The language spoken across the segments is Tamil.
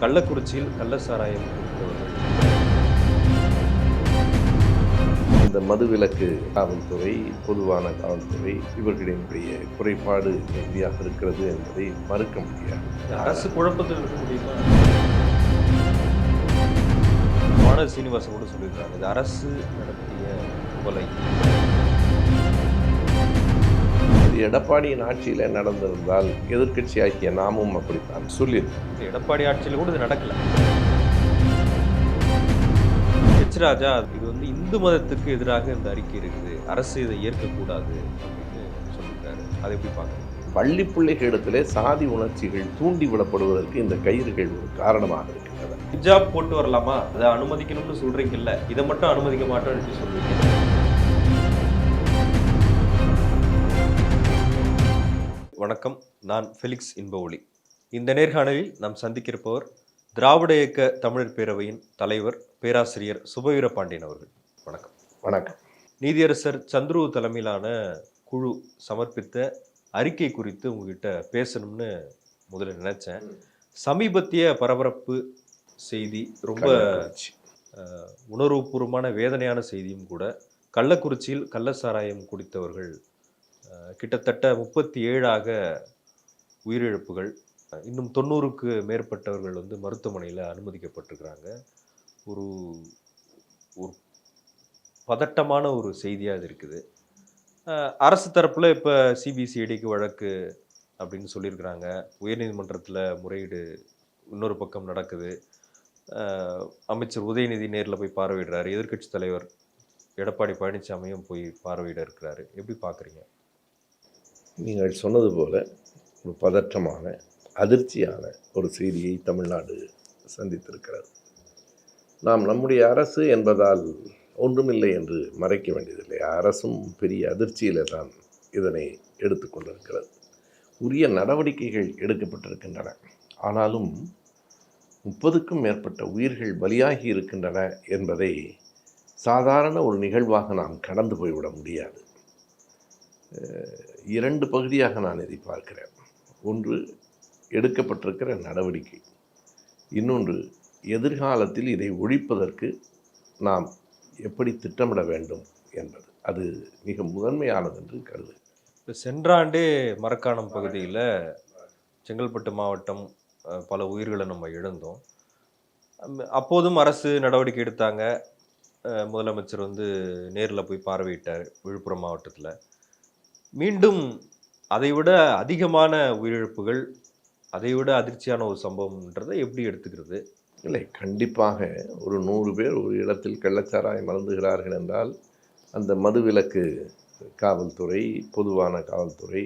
கள்ளக்குறிச்சியில் கள்ள சாராயம் குடித்தவர்கள். இந்த மதுவிலக்கு காவல்துறை, பொதுவான காவல்துறை இவர்களினுடைய குறைபாடு மிகுதியாக இருக்கிறது என்பதை மறுக்க முடியாது. அரசு குழப்பத்தில் இருக்க முடியுமா? வானதி சீனிவாசன் கூட சொல்லியிருக்காங்க, இது அரசு நடத்திய கொலை. இது எடப்பாடியின் ஆட்சியில் நடந்திருந்தால் எதிர்க்கட்சியாகிய நாமும் அப்படித்தான் சொல்லியிருக்கோம். எடப்பாடி ஆட்சியில் கூட இது நடக்கல. ராஜா இது வந்து இந்து மதத்துக்கு எதிராக இந்த அறிக்கை இருக்குது, அரசு இதை ஏற்கக்கூடாது அப்படின்னு சொல்லியிருக்காரு. அதை எப்படி பார்க்கணும்? பள்ளி பிள்ளைகளிடத்திலே சாதி உணர்ச்சிகள் தூண்டிவிடப்படுவதற்கு இந்த கயிறுகள் ஒரு காரணமாக இருக்கின்றன. ஹிஜாப் போட்டு வரலாமா, அதை அனுமதிக்கணும்னு சொல்றீங்கல்ல, இதை மட்டும் அனுமதிக்க மாட்டோம்னு சொல்றீங்க. வணக்கம், நான் ஃபெலிக்ஸ் இன்பஒளி. இந்த நேர்காணலில் நாம் சந்திக்கிருப்பவர் திராவிட இயக்க தமிழர் பேரவையின் தலைவர் பேராசிரியர் சுபவீர பாண்டியன் அவர்கள். வணக்கம். வணக்கம். நீதியரசர் சந்துரு தலைமையிலான குழு சமர்ப்பித்த அறிக்கை குறித்து உங்ககிட்ட பேசணும்னு முதல்ல நினைச்சேன். சமீபத்திய பரபரப்பு செய்தி, ரொம்ப உணர்வுபூர்வமான வேதனையான செய்தியும் கூட. கள்ளக்குறிச்சியில் கள்ள சாராயம் குடித்தவர்கள் கிட்டத்தட்ட 37ஆக உயிரிழப்புகள், இன்னும் 90க்கு மேற்பட்டவர்கள் வந்து மருத்துவமனையில் அனுமதிக்கப்பட்டிருக்கிறாங்க. ஒரு ஒரு பதட்டமான ஒரு செய்தியாக இது இருக்குது. அரசு தரப்பில் இப்போ சிபிசிஐடிக்கு வழக்கு அப்படின்னு சொல்லியிருக்கிறாங்க. உயர்நீதிமன்றத்தில் முறையீடு இன்னொரு பக்கம் நடக்குது. அமைச்சர் உதயநிதி நேரில் போய் பார்வையிடுறாரு. எதிர்க்கட்சி தலைவர் எடப்பாடி பழனிசாமியும் போய் பார்வையிட இருக்கிறாரு. எப்படி பார்க்குறீங்க? நீங்கள் சொன்னது போல ஒரு பதற்றமான, அதிர்ச்சியான ஒரு செய்தியை தமிழ்நாடு சந்தித்திருக்கிறது. நாம் நம்முடைய அரசு என்பதால் ஒன்றுமில்லை என்று மறைக்க வேண்டியதில்லை. அரசும் பெரிய அதிர்ச்சியில் தான் இதனை எடுத்துக்கொண்டிருக்கிறது. உரிய நடவடிக்கைகள் எடுக்கப்பட்டிருக்கின்றன. ஆனாலும் 30க்கும் மேற்பட்ட உயிர்கள் பலியாகி இருக்கின்றன என்பதை சாதாரண ஒரு நிகழ்வாக நாம் கடந்து போய்விட முடியாது. 2 பகுதியாக நான் இதை பார்க்கிறேன். ஒன்று, எடுக்கப்பட்டிருக்கிற நடவடிக்கை. இன்னொன்று, எதிர்காலத்தில் இதை ஒழிப்பதற்கு நாம் எப்படி திட்டமிட வேண்டும் என்பது. அது மிக முதன்மையானது என்று கருது. சென்ற ஆண்டே மரக்காணம் பகுதியில், செங்கல்பட்டு மாவட்டம், பல உயிர்களை நம்ம இழந்தோம். அப்போதும் அரசு நடவடிக்கை எடுத்தாங்க. முதலமைச்சர் வந்து நேரில் போய் பார்வையிட்டார் விழுப்புரம் மாவட்டத்தில். மீண்டும் அதைவிட அதிகமான உயிரிழப்புகள், அதைவிட அதிர்ச்சியான ஒரு சம்பவம்ன்றதை எப்படி எடுத்துக்கிறது? இல்லை, கண்டிப்பாக ஒரு 100 பேர் ஒரு இடத்தில் கள்ளச்சாராயம் மருந்துகிறார்கள் என்றால் அந்த மதுவிலக்கு காவல்துறை, பொதுவான காவல்துறை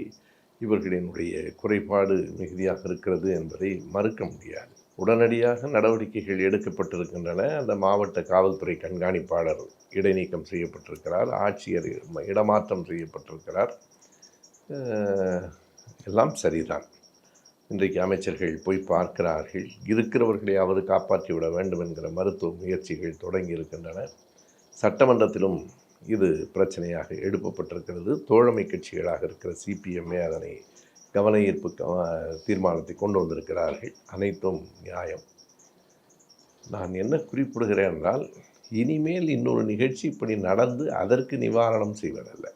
இவர்களினுடைய குறைபாடு மிகுதியாக இருக்கிறது என்பதை மறுக்க முடியாது. உடனடியாக நடவடிக்கைகள் எடுக்கப்பட்டிருக்கின்றன. அந்த மாவட்ட காவல்துறை கண்காணிப்பாளர் இடைநீக்கம் செய்யப்பட்டிருக்கிறார். ஆட்சியர் இடமாற்றம் செய்யப்பட்டிருக்கிறார். எல்லாம் சரிதான். இன்றைக்கு அமைச்சர்கள் போய் பார்க்கிறார்கள். இருக்கிறவர்களையாவது காப்பாற்றிவிட வேண்டும் என்கிற மருத்துவ முயற்சிகள் தொடங்கி இருக்கின்றன. சட்டமன்றத்திலும் இது பிரச்சனையாக எழுப்பப்பட்டிருக்கிறது. தோழமை கட்சிகளாக இருக்கிற சிபிஎம்ஏ அதனை கவன ஈர்ப்பு தீர்மானத்தை கொண்டு வந்திருக்கிறார்கள். அனைத்தும் நியாயம். நான் என்ன குறிப்பிடுகிறேன் என்றால், இனிமேல் இன்னொரு நிகழ்ச்சி இப்படி நடந்து அதற்கு நிவாரணம் செய்வதல்ல,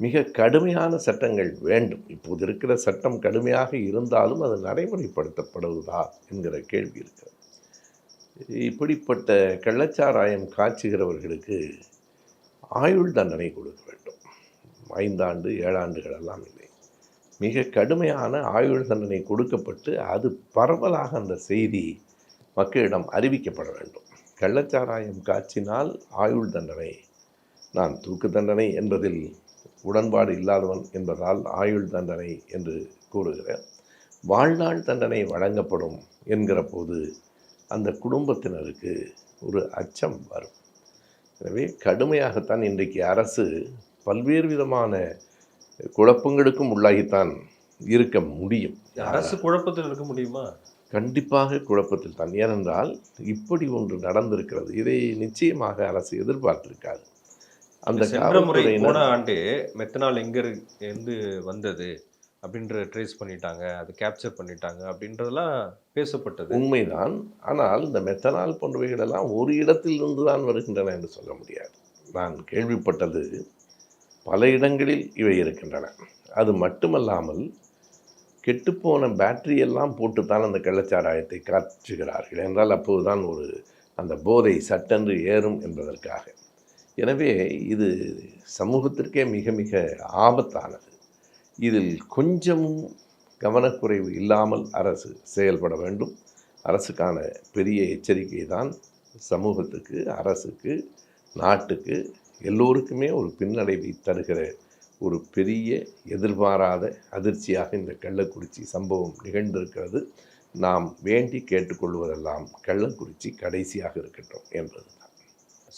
மிக கடுமையான சட்டங்கள் வேண்டும். இப்போது இருக்கிற சட்டம் கடுமையாக இருந்தாலும் அது நடைமுறைப்படுத்தப்படுவதா என்கிற கேள்வி இருக்கிறது. இப்படிப்பட்ட கள்ளச்சாராயம் காய்ச்சுகிறவர்களுக்கு ஆயுள் தண்டனை கொடுக்க வேண்டும். 5 ஆண்டு 7 ஆண்டுகள் எல்லாம் இல்லை, மிக கடுமையான ஆயுள் தண்டனை கொடுக்கப்பட்டு அது பரவலாக அந்த செய்தி மக்களிடம் அறிவிக்கப்பட வேண்டும். கள்ளச்சாராயம் காய்ச்சினால் ஆயுள் தண்டனை, நான் தூக்கு தண்டனை என்பதில் உடன்பாடு இல்லாதவன் என்பதால் ஆயுள் தண்டனை என்று கூறுகிறேன். வாழ்நாள் தண்டனை வழங்கப்படும் என்கிற போது அந்த குடும்பத்தினருக்கு ஒரு அச்சம் வரும். எனவே கடுமையாகத்தான் இன்றைக்கு அரசு பல்வேறு விதமான குழப்பங்களுக்கும் உள்ளாகித்தான் இருக்க முடியும். அரசு குழப்பத்தில் இருக்க முடியுமா? கண்டிப்பாக குழப்பத்தில் தான். ஏனென்றால் இப்படி ஒன்று நடந்திருக்கிறது. இதை நிச்சயமாக அரசு எதிர்பார்த்திருக்காது. அந்த சென்ற முறை போன ஆண்டு மெத்தனால் எங்கிருந்து வந்தது அப்படின்ற ட்ரேஸ் பண்ணிட்டாங்க, அது கேப்சர் பண்ணிட்டாங்க அப்படின்றதெல்லாம் பேசப்பட்டது. உண்மைதான். ஆனால் இந்த மெத்தனால் போன்றவைகளெல்லாம் ஒரு இடத்திலிருந்து தான் வருகின்றன என்று சொல்ல முடியாது. நான் கேள்விப்பட்டது பல இடங்களில் இவை இருக்கின்றன. அது மட்டுமல்லாமல் கெட்டுப்போன பேட்டரி எல்லாம் போட்டுத்தான் அந்த கள்ளச்சாராயத்தை காய்ச்சுகிறார்கள் என்றால் அப்போதுதான் அந்த போதை சட்டென்று ஏறும் என்பதற்காக. எனவே இது சமூகத்திற்கே மிக மிக ஆபத்தானது. இதில் கொஞ்சமும் கவனக்குறைவு இல்லாமல் அரசு செயல்பட வேண்டும். அரசுக்கான பெரிய எச்சரிக்கை தான் சமூகத்துக்கு, அரசுக்கு, நாட்டுக்கு எல்லோருக்குமே ஒரு பின்னடைவை தருகிற ஒரு பெரிய எதிர்பாராத அதிர்ச்சியாக இந்த கள்ளக்குறிச்சி சம்பவம் நிகழ்ந்திருக்கிறது. நாம் வேண்டி கேட்டுக்கொள்வதெல்லாம் கள்ளக்குறிச்சி கடைசியாக இருக்கட்டும் என்பது தான்.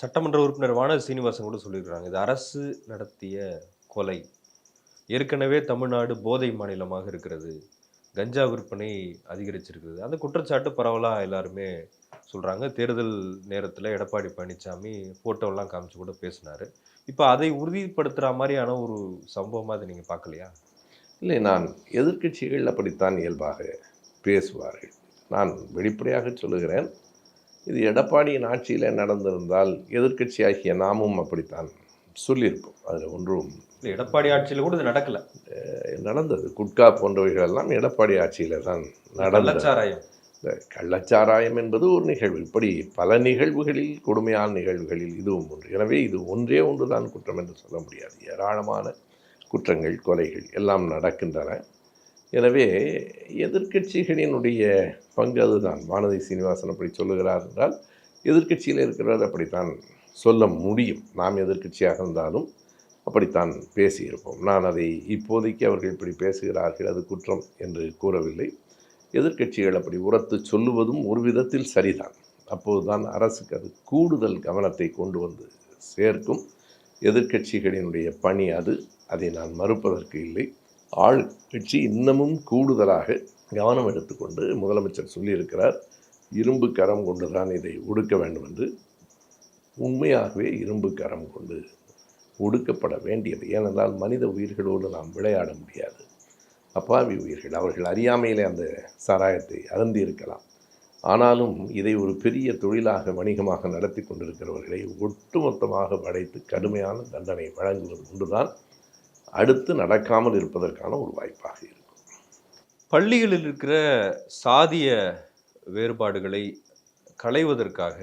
சட்டமன்ற உறுப்பினர் வானதி சீனிவாசன் கூட சொல்லியிருக்கிறாங்க, இது அரசு நடத்திய கொலை. ஏற்கனவே தமிழ்நாடு போதை மாநிலமாக இருக்கிறது, கஞ்சா விற்பனை அதிகரிச்சிருக்குது. அந்த குற்றச்சாட்டு பரவலாக எல்லாருமே சொல்கிறாங்க. தேர்தல் நேரத்தில் எடப்பாடி பழனிசாமி ஃபோட்டோலாம் காமிச்சு கூட பேசினார். இப்போ அதை உறுதிப்படுத்துகிற மாதிரியான ஒரு சம்பவமாக அதை நீங்கள் பார்க்கலையா? இல்லை, நான் எதிர்க்கட்சிகள் அப்படித்தான் இயல்பாக பேசுவார்கள். நான் வெளிப்படையாக சொல்லுகிறேன், இது எடப்பாடியின் ஆட்சியில் நடந்திருந்தால் எதிர்க்கட்சியாகிய நாமும் அப்படித்தான் சொல்லியிருப்போம். அதில் ஒன்றும் எடப்பாடி ஆட்சியில் கூட இது நடக்கலை. நடந்தது. குட்கா போன்றவைகளெல்லாம் எடப்பாடி ஆட்சியில் தான் நடந்தது. கள்ளச்சாராயம், இந்த கள்ளச்சாராயம் என்பது ஒரு நிகழ்வு. இப்படி பல நிகழ்வுகளில், கொடுமையான நிகழ்வுகளில் இதுவும் ஒன்று. எனவே இது ஒன்றே ஒன்று தான் குற்றம் என்று சொல்ல முடியாது. ஏராளமான குற்றங்கள், கொலைகள் எல்லாம் நடக்கின்றன. எனவே எதிர்க்கட்சிகளினுடைய பங்கு அதுதான். வானதி சீனிவாசன் அப்படி சொல்லுகிறார் என்றால் எதிர்க்கட்சியில் இருக்கிறவர் அப்படித்தான் சொல்ல முடியும். நாம் எதிர்க்கட்சியாக இருந்தாலும் அப்படித்தான் பேசியிருப்போம். நான் அதை இப்போதைக்கு அவர்கள் இப்படி பேசுகிறார்கள், அது குற்றம் என்று கூறவில்லை. எதிர்க்கட்சிகள் அப்படி உரத்து சொல்லுவதும் ஒரு விதத்தில் சரிதான். அப்போதுதான் அரசுக்கு அது கூடுதல் கவனத்தை கொண்டு வந்து சேர்க்கும். எதிர்க்கட்சிகளினுடைய பணி அது, அதை நான் மறுப்பதற்கு இல்லை. ஆளுங்கட்சி இன்னமும் கூடுதலாக கவனம் எடுத்துக்கொண்டு, முதலமைச்சர் சொல்லியிருக்கிறார், இரும்பு கரம் கொண்டு தான் இதை ஒடுக்க வேண்டும் என்று. உண்மையாகவே இரும்பு கரம் கொண்டு ஒடுக்கப்பட வேண்டியது. ஏனென்றால் மனித உயிர்களோடு நாம் விளையாட முடியாது. அப்பாவி உயிர்கள், அவர்கள் அறியாமையிலே அந்த சாராயத்தை அருந்தி இருக்கலாம். ஆனாலும் இதை ஒரு பெரிய தொழிலாக, வணிகமாக நடத்தி கொண்டிருக்கிறவர்களை ஒட்டுமொத்தமாக படைத்து கடுமையான தண்டனை வழங்குவது ஒன்றுதான் அடுத்து நடக்காமல் இருப்பதற்கான ஒரு வாய்ப்பாக இருக்கும். பள்ளிகளில் இருக்கிற சாதிய வேறுபாடுகளை களைவதற்காக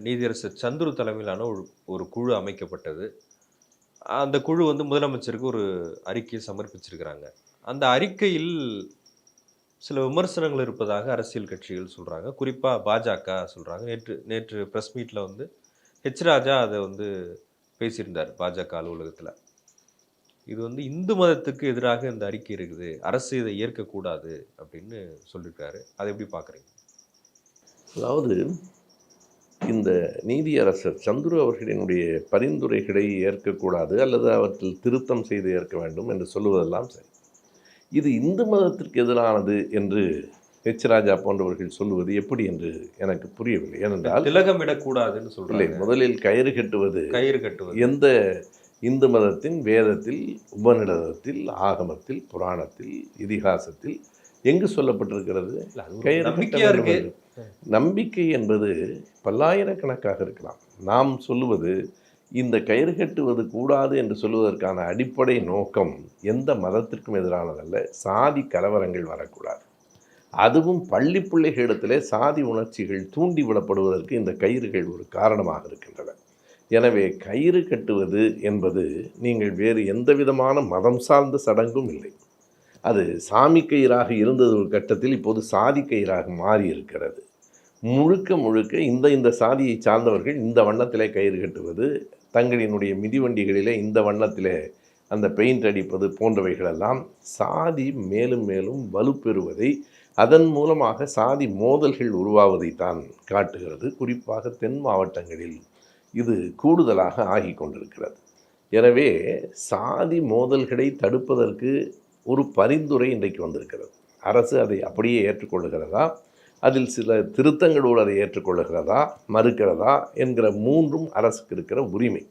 நீதியரசர் சந்துரு தலைமையிலான ஒரு குழு அமைக்கப்பட்டது. அந்த குழு முதலமைச்சருக்கு ஒரு அறிக்கையை சமர்ப்பிச்சிருக்கிறாங்க. அந்த அறிக்கையில் சில விமர்சனங்கள் இருப்பதாக அரசியல் கட்சிகள் சொல்கிறாங்க. குறிப்பாக பாஜக சொல்கிறாங்க. நேற்று ப்ரெஸ் மீட்டில் ஹெச் ராஜா அதை பேசியிருந்தார் பாஜக அலுவலகத்தில். இது இந்து மதத்துக்கு எதிராக இந்த அறிக்கை இருக்குது, அரசு இதை ஏற்கக்கூடாது அப்படின்னு சொல்லியிருக்காரு. அதை எப்படி பார்க்குறீங்க? அதாவது இந்த நீதியரசர் சந்துரு அவர்களினுடைய பரிந்துரைகளை ஏற்கக்கூடாது அல்லது அவற்றில் திருத்தம் செய்து ஏற்க வேண்டும் என்று சொல்லுவதெல்லாம் சரி. இது இந்து மதத்திற்கு எதிரானது என்று ஹெச் ராஜா போன்றவர்கள் சொல்லுவது எப்படி என்று எனக்கு புரியவில்லை. ஏனென்றால் திலகமிடக்கூடாதுன்னு இல்லை, முதலில் கயிறு கட்டுவது எந்த இந்து மதத்தின் வேதத்தில், உபநிடதத்தில், ஆகமத்தில், புராணத்தில், இதிகாசத்தில் எங்கு சொல்லப்பட்டிருக்கிறது? நம்பிக்கை என்பது பல்லாயிரக்கணக்காக இருக்கலாம். நாம் சொல்லுவது இந்த கயிறு கட்டுவது கூடாது என்று சொல்வதற்கான அடிப்படை நோக்கம் எந்த மதத்திற்கும் எதிரானதல்ல. சாதி கலவரங்கள் வரக்கூடாது. அதுவும் பள்ளி பிள்ளைகளிடத்திலே சாதி உணர்ச்சிகள் தூண்டிவிடப்படுவதற்கு இந்த கயிறுகள் ஒரு காரணமாக இருக்கின்றன. எனவே கயிறு கட்டுவது என்பது நீங்கள் வேறு எந்த விதமான மதம் சார்ந்த சடங்கும் இல்லை. அது சாமி கயிறாக இருந்தது ஒரு கட்டத்தில், இப்போது சாதி கயிறாக மாறி இருக்கிறது. முழுக்க முழுக்க இந்த சாதியை சார்ந்தவர்கள் இந்த வண்ணத்திலே கயிறு கட்டுவது, தங்களினுடைய மிதிவண்டிகளிலே இந்த வண்ணத்திலே அந்த பெயிண்ட் அடிப்பது போன்றவைகளெல்லாம் சாதி மேலும் மேலும் வலுப்பெறுவதை, அதன் மூலமாக சாதி மோதல்கள் உருவாவதைத்தான் காட்டுகிறது. குறிப்பாக தென் மாவட்டங்களில் இது கூடுதலாக ஆகி கொண்டிருக்கிறது. எனவே சாதி மோதல்களை தடுப்பதற்கு ஒரு பரிந்துரை இன்றைக்கு வந்திருக்கிறது. அரசு அதை அப்படியே ஏற்றுக்கொள்ளுகிறதா, அதில் சில திருத்தங்களோடு அதை ஏற்றுக்கொள்ளுகிறதா, மறுக்கிறதா என்கிற மூன்றும் அரசுக்கு இருக்கிற உரிமை.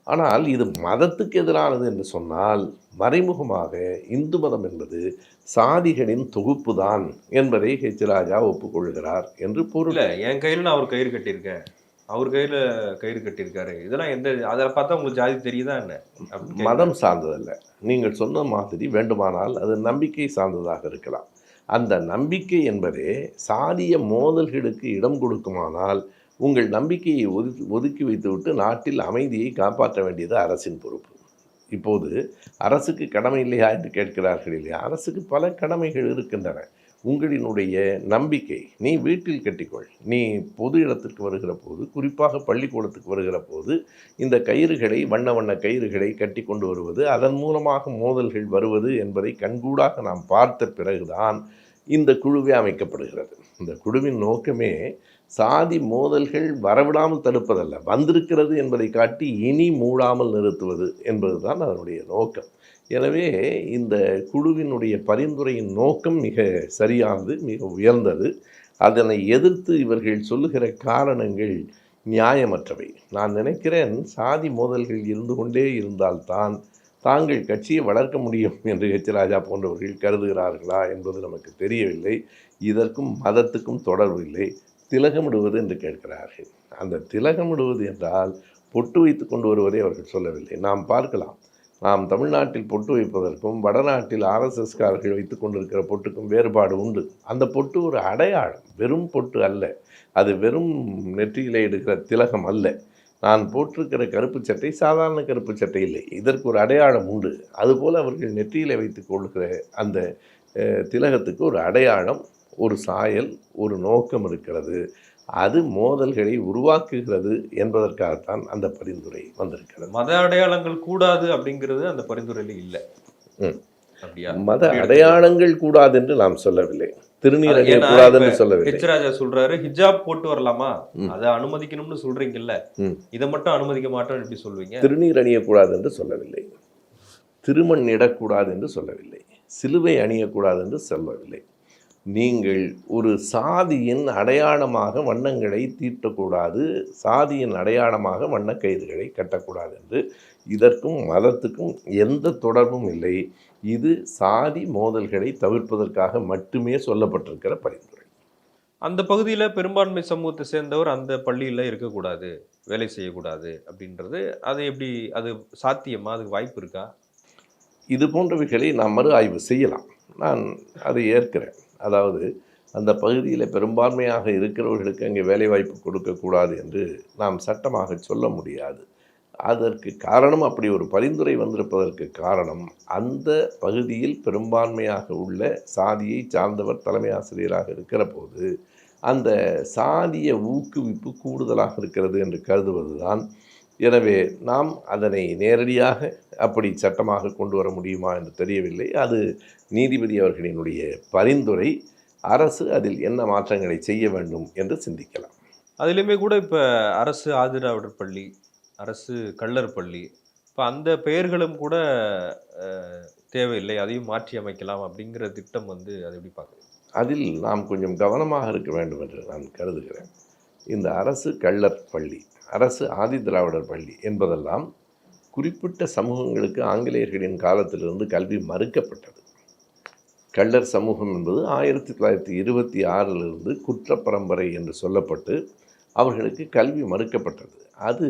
ஆனால் இது மதத்துக்கு எதிரானது என்று சொன்னால் மறைமுகமாக இந்து மதம் என்பது சாதிகளின் தொகுப்பு தான் என்பதை ஹெச் ராஜா ஒப்புக்கொள்கிறார் என்று பொருள். இல்ல என் கையில நான் ஒரு கயிறு கட்டியிருக்கேன். அவர் கையில கயிறு கட்டியிருக்காரு. இதெல்லாம் எந்த அத பார்த்தா உங்களுக்கு ஜாதி தெரியுதா என்ன? அப்படின்னு மதம் கேட்கிறேன். சார்ந்ததல்ல. நீங்கள் சொன்ன மாதிரி வேண்டுமானால் அது நம்பிக்கை சார்ந்ததாக இருக்கலாம். அந்த நம்பிக்கை என்பதே சாதிய மோதல்களுக்கு இடம் கொடுக்குமானால் உங்கள் நம்பிக்கையை ஒதுக்கி வைத்துவிட்டு நாட்டில் அமைதியை காப்பாற்ற வேண்டியது அரசின் பொறுப்பு. இப்போது அரசுக்கு கடமை இல்லையா என்று கேட்கிறார்கள் இல்லையா? அரசுக்கு பல கடமைகள் இருக்கின்றன. உங்களினுடைய நம்பிக்கை, நீ வீட்டில் கட்டிக்கொள். நீ பொது இடத்திற்கு வருகிற போது, குறிப்பாக பள்ளிக்கூடத்துக்கு வருகிற போது, இந்த கயிறுகளை வண்ண வண்ண கயிறுகளை கட்டி கொண்டு வருவது, அதன் மூலமாக மோதல்கள் வருவது என்பதை கண்கூடாக நாம் பார்த்த பிறகுதான் இந்த குழுவே அமைக்கப்படுகிறது. இந்த குழுவின் நோக்கமே சாதி மோதல்கள் வரவிடாமல் தடுப்பதல்ல, வந்திருக்கிறது என்பதை காட்டி இனி மூடாமல் நிறுத்துவது என்பதுதான் அதனுடைய நோக்கம். எனவே இந்த குழுவினுடைய பரிந்துரையின் நோக்கம் மிக சரியானது, மிக உயர்ந்தது. அதனை எதிர்த்து இவர்கள் சொல்லுகிற காரணங்கள் நியாயமற்றவை. நான் நினைக்கிறேன் சாதி மோதல்கள் இருந்து கொண்டே இருந்தால்தான் தாங்கள் கட்சியை வளர்க்க முடியும் என்று ஹெச் ராஜா போன்றவர்கள் கருதுகிறார்களா என்பது நமக்கு தெரியவில்லை. இதற்கும் மதத்துக்கும் தொடர்பு இல்லை. திலகமிடுவது என்று கேட்கிறார்கள். அந்த திலகமிடுவது என்றால் பொட்டு வைத்து கொண்டு வருவதை அவர்கள் சொல்லவில்லை. நாம் பார்க்கலாம். நாம் தமிழ்நாட்டில் பொட்டு வைப்பதற்கும் வடநாட்டில் ஆர்எஸ்எஸ்காரர்கள் வைத்து கொண்டிருக்கிற பொட்டுக்கும் வேறுபாடு உண்டு. அந்த பொட்டு ஒரு அடையாளம், வெறும் பொட்டு அல்ல. அது வெறும் நெற்றியிலே எடுக்கிற திலகம் அல்ல. நான் போட்டிருக்கிற கருப்பு சட்டை சாதாரண கருப்பு சட்டை இல்லை, இதற்கு ஒரு அடையாளம் உண்டு. அதுபோல் அவர்கள் நெற்றியிலே வைத்து கொள்கிற அந்த திலகத்துக்கு ஒரு அடையாளம், ஒரு சாயல், ஒரு நோக்கம் இருக்கிறது. அது மோதல்களை உருவாக்குகிறது என்பதற்காகத்தான் அந்த பரிந்துரை வந்திருக்கிறது. மத அடையாளங்கள் கூடாது அப்படிங்கிறது அந்த பரிந்துரையில இல்ல. அப்படியா? மத அடையாளங்கள் கூடாது என்று நாம் சொல்லவில்லை. திருநீர் அணியக்கூடாது என்று சொல்லவில்லை. ஹெச் ராஜா சொல்றாரு ஹிஜாப் போட்டு வரலாமா, அதை அனுமதிக்கணும்னு சொல்றீங்கல்ல, இதை மட்டும் அனுமதிக்க மாட்டோம் எப்படி சொல்வீங்க? திருநீர் அணியக்கூடாது என்று சொல்லவில்லை, திருமண் இடக்கூடாது என்று சொல்லவில்லை, சிலுவை அணியக்கூடாது என்று சொல்லவில்லை. நீங்கள் ஒரு சாதியின் அடையாளமாக வண்ணங்களை தீட்டக்கூடாது, சாதியின் அடையாளமாக வண்ணக்கயிறுகளை கட்டக்கூடாது என்று. இதற்கும் மதத்துக்கும் எந்த தொடர்பும் இல்லை. இது சாதி மோதல்களை தவிர்ப்பதற்காக மட்டுமே சொல்லப்பட்டிருக்கிற பரிந்துரை. அந்த பகுதியில் பெரும்பான்மை சமூகத்தை சேர்ந்தவர் அந்த பள்ளியில் இருக்கக்கூடாது, வேலை செய்யக்கூடாது அப்படின்றது, அது எப்படி, அது சாத்தியமா, அதுக்கு வாய்ப்பு இருக்கா? இது போன்றவைகளை நாம் மறு ஆய்வு செய்யலாம். நான் அதை ஏற்கிறேன். அதாவது அந்த பகுதியில் பெரும்பான்மையாக இருக்கிறவர்களுக்கு அங்கே வேலைவாய்ப்பு கொடுக்கக்கூடாது என்று நாம் சட்டமாக சொல்ல முடியாது. அதற்கு காரணம், அப்படி ஒரு பரிந்துரை வந்திருப்பதற்கு காரணம், அந்த பகுதியில் பெரும்பான்மையாக உள்ள சாதியை சார்ந்தவர் தலைமை ஆசிரியராக இருக்கிற போது அந்த சாதிய ஊக்குவிப்பு கூடுதலாக இருக்கிறது என்று கருதுவது தான். எனவே நாம் அதனை நேரடியாக அப்படி சட்டமாக கொண்டு வர முடியுமா என்று தெரியவில்லை. அது நீதிபதி அவர்களினுடைய பரிந்துரை. அரசு அதில் என்ன மாற்றங்களை செய்ய வேண்டும் என்று சிந்திக்கலாம். அதிலுமே கூட இப்போ அரசு ஆதிதிராவிடர் பள்ளி, அரசு கள்ளர் பள்ளி, இப்போ அந்த பெயர்களும் கூட தேவையில்லை, அதையும் மாற்றி அமைக்கலாம் அப்படிங்கிற திட்டம் வந்து அதை எப்படி பார்க்குறது? அதில் நாம் கொஞ்சம் கவனமாக இருக்க வேண்டும் என்று நான் கருதுகிறேன். இந்த அரசு கள்ளர் பள்ளி, அரசு ஆதிதிராவிடர் பள்ளி என்பதெல்லாம் குறிப்பிட்ட சமூகங்களுக்கு ஆங்கிலேயர்களின் காலத்திலிருந்து கல்வி மறுக்கப்பட்டது. கள்ளர் சமூகம் என்பது 1926 குற்ற பரம்பரை என்று சொல்லப்பட்டு அவர்களுக்கு கல்வி மறுக்கப்பட்டது. அது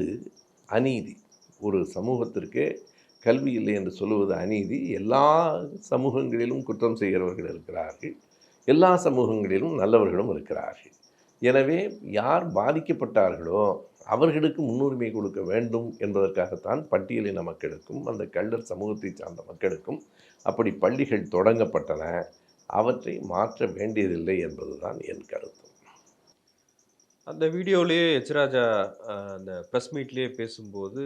அநீதி. ஒரு சமூகத்திற்கே கல்வி இல்லை என்று சொல்லுவது அநீதி. எல்லா சமூகங்களிலும் குற்றம் செய்கிறவர்கள் இருக்கிறார்கள், எல்லா சமூகங்களிலும் நல்லவர்களும் இருக்கிறார்கள். எனவே யார் பாதிக்கப்பட்டார்களோ அவர்களுக்கு முன்னுரிமை கொடுக்க வேண்டும் என்பதற்காகத்தான் பட்டியலின மக்களுக்கும் அந்த கள்ளர் சமூகத்தை சார்ந்த மக்களுக்கும் அப்படி பள்ளிகள் தொடங்கப்பட்டன. அவற்றை மாற்ற வேண்டியதில்லை என்பதுதான் என் கருத்து. அந்த வீடியோலேயே எச் ராஜா அந்த ப்ரெஸ் மீட்லேயே பேசும்போது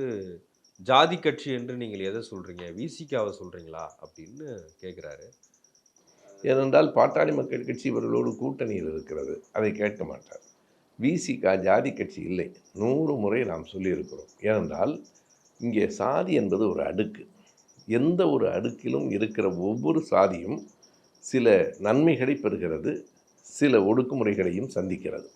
ஜாதி கட்சி என்று நீங்கள் எதை சொல்கிறீங்க, விசிகாவை சொல்கிறீங்களா அப்படின்னு கேட்குறாரு. ஏனென்றால் பாட்டாளி மக்கள் கட்சி இவர்களோடு கூட்டணியில் இருக்கிறது, அதை கேட்க மாட்டார். விசிகா ஜாதி கட்சி இல்லை, 100 முறை நாம் சொல்லியிருக்கிறோம். ஏனென்றால் இங்கே சாதி என்பது ஒரு அடுக்கு. எந்த ஒரு அடுக்கிலும் இருக்கிற ஒவ்வொரு சாதியும் சில நன்மைகளை பெறுகிறது, சில ஒடுக்குமுறைகளையும் சந்திக்கிறது.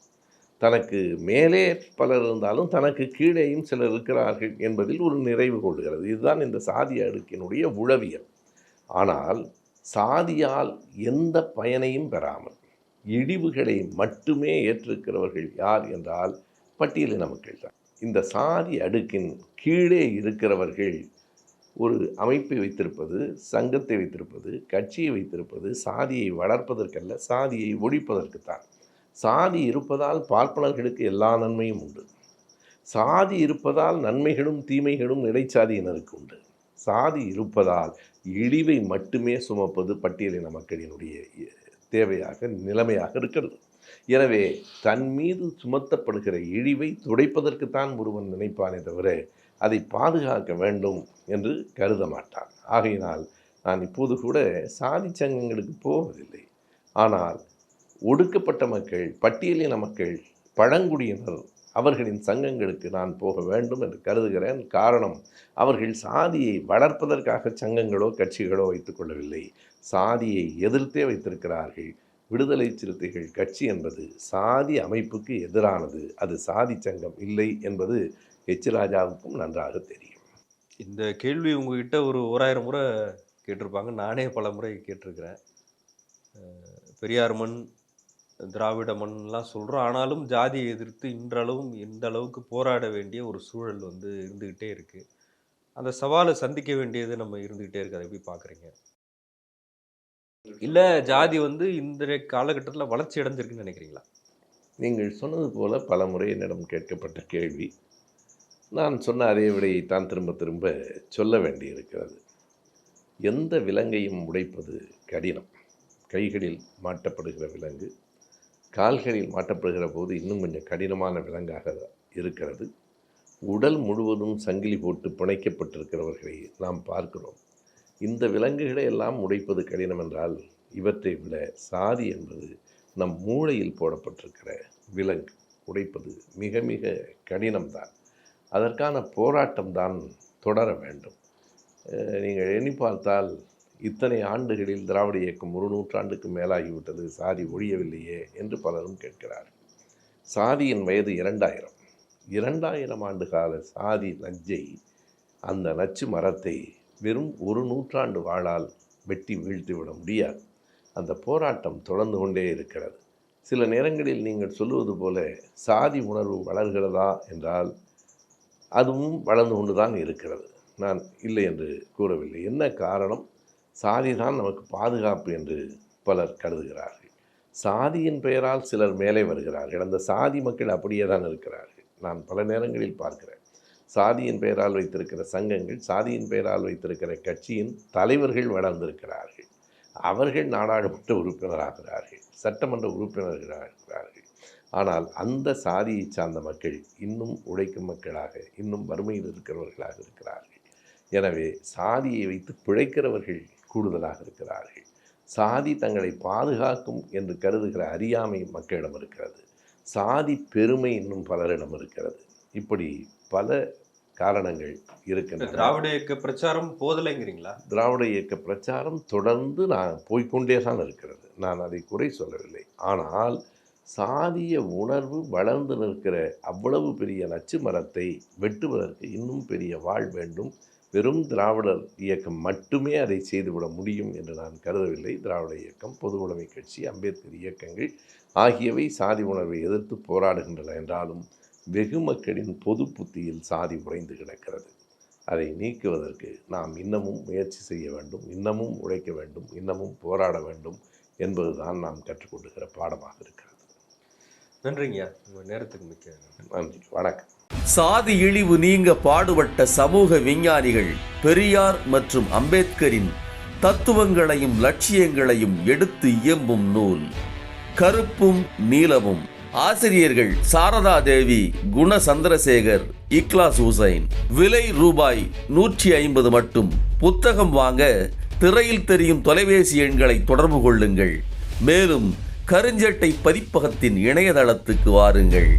தனக்கு மேலே பலர் இருந்தாலும் தனக்கு கீழேயும் சிலர் இருக்கிறார்கள் என்பதில் ஒரு நிறைவு கொள்கிறது. இதுதான் இந்த சாதிய அடுக்கினுடைய உளவியல். ஆனால் சாதியால் எந்த பயனையும் பெறாமல் இழிவுகளை மட்டுமே ஏற்றிருக்கிறவர்கள் யார் என்றால் பட்டியலின மக்கள் தான். இந்த சாதி அடுக்கின் கீழே இருக்கிறவர்கள் ஒரு அமைப்பை வைத்திருப்பது, சங்கத்தை வைத்திருப்பது, கட்சியை வைத்திருப்பது சாதியை வளர்ப்பதற்கல்ல, சாதியை ஒழிப்பதற்குத்தான். சாதி இருப்பதால் பார்ப்பனர்களுக்கு எல்லா நன்மையும் உண்டு. சாதி இருப்பதால் நன்மைகளும் தீமைகளும் இடைச்சாதியினருக்கு உண்டு. சாதி இருப்பதால் இழிவை மட்டுமே சுமப்பது பட்டியலின மக்களினுடைய தேவையாக நிலைமையாக இருக்கிறது. எனவே தன் மீது சுமத்தப்படுகிற இழிவை துடைப்பதற்குத்தான் ஒருவன் நினைப்பானே தவிர அதை பாதுகாக்க வேண்டும் என்று கருத மாட்டான். ஆகையினால் நான் இப்போது கூட சாதி சங்கங்களுக்கு போவதில்லை. ஆனால் ஒடுக்கப்பட்ட மக்கள், பட்டியலின மக்கள், பழங்குடியினர் அவர்களின் சங்கங்களுக்கு நான் போக வேண்டும் என்று கருதுகிறேன். காரணம், அவர்கள் சாதியை வளர்ப்பதற்காக சங்கங்களோ கட்சிகளோ வைத்துக் கொள்ளவில்லை, சாதியை எதிர்த்தே வைத்திருக்கிறார்கள். விடுதலை சிறுத்தைகள் கட்சி என்பது சாதி அமைப்புக்கு எதிரானது, அது சாதி சங்கம் இல்லை என்பது எச் ராஜாவுக்கும் நன்றாக தெரியும். இந்த கேள்வி உங்ககிட்ட ஒரு 1000 முறை கேட்டிருப்பாங்க. நானே பல முறை கேட்டிருக்கிறேன். பெரியார் மண், திராவிட மண்லாம் சொல்கிறோம். ஆனாலும் ஜாதியை எதிர்த்து இன்றளவும் இந்த அளவுக்கு போராட வேண்டிய ஒரு சூழல் வந்து இருந்துக்கிட்டே இருக்குது. அந்த சவாலை சந்திக்க வேண்டியது நம்ம இருந்துக்கிட்டே இருக்குது. அதை எப்படி பார்க்குறீங்க? இல்லை ஜாதி வந்து இந்த காலகட்டத்தில் வளர்ச்சி அடைஞ்சிருக்குன்னு நினைக்கிறீங்களா? நீங்கள் சொன்னது போல பல முறை என்னிடம் கேட்கப்பட்ட கேள்வி. நான் சொன்ன அதே விடையைத்தான் திரும்ப திரும்ப சொல்ல வேண்டியிருக்கிறது. எந்த விலங்கையும் உடைப்பது கடினம். கைகளில் மாட்டப்படுகிற விலங்கு கால்களில் மாட்டப்படுகிற போது இன்னும் கொஞ்சம் கடினமான விலங்காக இருக்கிறது. உடல் முழுவதும் சங்கிலி போட்டு பிணைக்கப்பட்டிருக்கிறவர்களை நாம் பார்க்கிறோம். இந்த விலங்குகளை எல்லாம் உடைப்பது கடினம் என்றால், இவற்றை விட சாதி என்பது நம் மூளையில் போடப்பட்டிருக்கிற விலங்கு, உடைப்பது மிக மிக கடினம்தான். அதற்கான போராட்டம் தான் தொடர வேண்டும். நீங்கள் எண்ணி பார்த்தால் இத்தனை ஆண்டுகளில் திராவிட இயக்கம் 1 நூற்றாண்டுக்கு மேலாகிவிட்டது, சாதி ஒழியவில்லையே என்று பலரும் கேட்கிறார்கள். சாதியின் வயது 2000 ஆண்டு கால சாதி நஞ்சை, அந்த நச்சு மரத்தை வெறும் 1 நூற்றாண்டு வாளால் வெட்டி வீழ்த்திவிட முடியாது. அந்த போராட்டம் தொடர்ந்து கொண்டே இருக்கிறது. சில நேரங்களில் நீங்கள் சொல்லுவது போல சாதி உணர்வு வளர்கிறதா என்றால் அதுவும் வளர்ந்து கொண்டு தான் இருக்கிறது. நான் இல்லை என்று கூறவில்லை. என்ன காரணம்? சாதி தான் நமக்கு பாதுகாப்பு என்று பலர் கருதுகிறார்கள். சாதியின் பெயரால் சிலர் மேலே வருகிறார்கள். அந்த சாதி மக்கள் அப்படியே தான் இருக்கிறார்கள். நான் பல நேரங்களில் பார்க்கிறேன். சாதியின் பெயரால் வைத்திருக்கிற சங்கங்கள், சாதியின் பெயரால் வைத்திருக்கிற கட்சியின் தலைவர்கள் வளர்ந்திருக்கிறார்கள். அவர்கள் நாடாளுமன்ற உறுப்பினராகிறார்கள், சட்டமன்ற உறுப்பினர்களாகிறார்கள். ஆனால் அந்த சாதியை சார்ந்த மக்கள் இன்னும் உழைக்கும் மக்களாக, இன்னும் வறுமையில் இருக்கிறவர்களாக இருக்கிறார்கள். எனவே சாதியை வைத்து பிழைக்கிறவர்கள் கூடுதலாக இருக்கிறார்கள். சாதி தங்களை பாதுகாக்கும் என்று கருதுகிற அறியாமை மக்களிடம் இருக்கிறது. சாதி பெருமை இன்னும் பலரிடம் இருக்கிறது. இப்படி பல காரணங்கள் இருக்கின்றன. திராவிட இயக்க பிரச்சாரம் போதலைங்கிறீங்களா? திராவிட இயக்க பிரச்சாரம் தொடர்ந்து போய்கொண்டே தான் இருக்கிறது. நான் அதை குறை சொல்லவில்லை. ஆனால் சாதிய உணர்வு வளர்ந்து நிற்கிற அவ்வளவு பெரிய நச்சு மரத்தை வெட்டுவதற்கு இன்னும் பெரிய வாழ் வேண்டும். வெறும் திராவிடர் இயக்கம் மட்டுமே அதை செய்துவிட முடியும் என்று நான் கருதவில்லை. திராவிட இயக்கம், பொதுவுடைமை கட்சி, அம்பேத்கர் இயக்கங்கள் ஆகியவை சாதி உணர்வை எதிர்த்து போராடுகின்றன என்றாலும் வெகு மக்களின் பொது புத்தியில் சாதி உறைந்து கிடக்கிறது. அதை நீக்குவதற்கு நாம் இன்னமும் முயற்சி செய்ய வேண்டும், இன்னமும் உழைக்க வேண்டும், இன்னமும் போராட வேண்டும் என்பதுதான் நாம் கற்றுக்கொண்டுகிற பாடமாக இருக்கிறது. நன்றிங்கய்யா, உங்கள் நேரத்துக்கு மிக்க நன்றி. வணக்கம். சாதி இழிவு நீங்க பாடுபட்ட சமூக விஞ்ஞானிகள் பெரியார் மற்றும் அம்பேத்கரின் தத்துவங்களையும் லட்சியங்களையும் எடுத்து இயம்பும் நூல் கருப்பும் நீலமும். ஆசிரியர்கள் சாரதா தேவி, குண சந்திரசேகர், இக்லாஸ் ஹுசைன். விலை ரூபாய் 150 மட்டும். புத்தகம் வாங்க திரையில் தெரியும் தொலைபேசி எண்களை தொடர்பு கொள்ளுங்கள். மேலும் கருஞ்சட்டை பதிப்பகத்தின் இணையதளத்துக்கு வாருங்கள்.